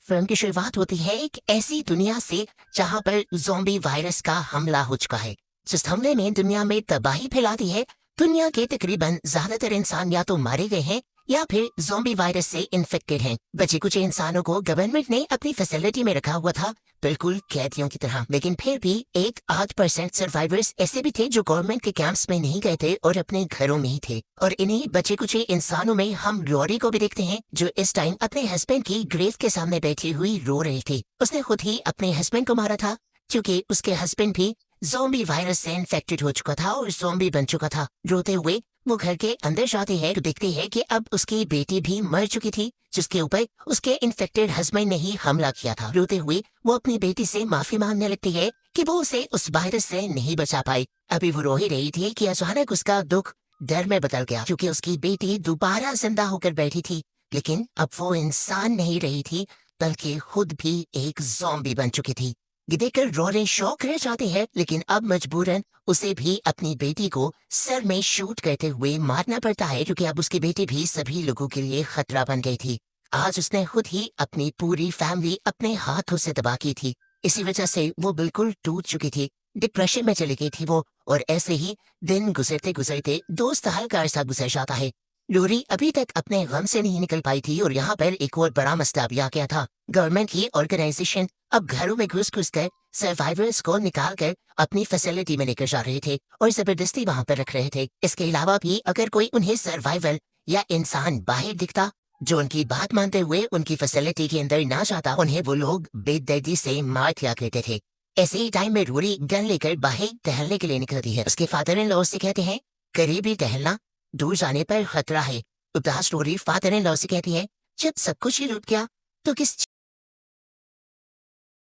Film की शुरुआत होती है एक ऐसी दुनिया से जहां पर ज़ॉम्बी वायरस का हमला हो चुका है। जिस हमले में दुनिया में तबाही फैला दी है। दुनिया के तकरीबन ज्यादातर इंसान या तो मारे गए हैं या फिर ज़ॉम्बी वायरस से इन्फेक्टेड हैं। बचे कुछ इंसानों को गवर्नमेंट ने अपनी फैसिलिटी में रखा हुआ था, बिल्कुल कैदियों की तरह। लेकिन फिर भी 8% सर्वाइवर्स ऐसे भी थे जो गवर्नमेंट के कैंप्स में नहीं गए थे और अपने घरों में ही थे। और इन्हीं बचे कुछ इंसानों में हम रोरी को भी देखते हैं, जो इस टाइम अपने हस्बैंड की ग्रेव के सामने बैठी हुई रो रही थी। उसने खुद ही अपने हस्बैंड को मारा था, क्योंकि उसके हस्बैंड भी ज़ॉम्बी वायरस से इन्फेक्टेड हो चुका था और ज़ॉम्बी बन चुका था। रोते हुए वो घर के अंदर जाती है तो देखती है कि अब उसकी बेटी भी मर चुकी थी, जिसके ऊपर उसके इन्फेक्टेड हस्बैंड ने ही हमला किया था। रोते हुए वो अपनी बेटी से माफी मांगने लगती है कि वो उसे उस वायरस से नहीं बचा पाई। अभी वो रो ही रही थी कि अचानक उसका दुख डर में बदल गया, क्योंकि उसकी बेटी दोबारा जिंदा होकर बैठी थी। लेकिन अब वो इंसान नहीं रही थी, बल्कि खुद भी एक ज़ॉम्बी बन चुकी थी। ये देखकर रोरेन शौक रह जाती है, लेकिन अब मजबूरन उसे भी अपनी बेटी को सर में शूट करते हुए मारना पड़ता है, क्योंकि अब उसकी बेटी भी सभी लोगों के लिए खतरा बन गई थी। आज उसने खुद ही अपनी पूरी फैमिली अपने हाथों से तबाह की थी। इसी वजह से वो बिल्कुल टूट चुकी थी, डिप्रेशन में चली गई थी वो। और ऐसे ही दिन गुजरते गुजरते 2 साल का अरसा गुजर जाता है। लोरी अभी तक अपने गम से नहीं निकल पाई थी, और यहाँ पर एक और बड़ा मसला भी आ गया था। गवर्नमेंट की ऑर्गेनाइजेशन अब घरों में घुस घुस कर सर्वाइवर्स को निकाल कर अपनी फैसिलिटी में लेकर जा रहे थे और जबरदस्ती वहां पर रख रहे थे। इसके अलावा भी अगर कोई उन्हें सर्वाइवल या इंसान बाहर दिखता जो उनकी बात मानते हुए उनकी फैसिलिटी के अंदर ना जाता, उन्हें वो लोग बेदर्दी से मार दिया करते थे। ऐसे ही टाइम में रूरी गन लेकर बाहर टहलने के लिए निकलती है। उसके फादर इन लॉ से कहते हैं, करीबी टहलना, दूर जाने पर खतरा है। उदास रोरी फादर इन लॉ से कहती है, जब सब कुछ ही लूट गया तो किस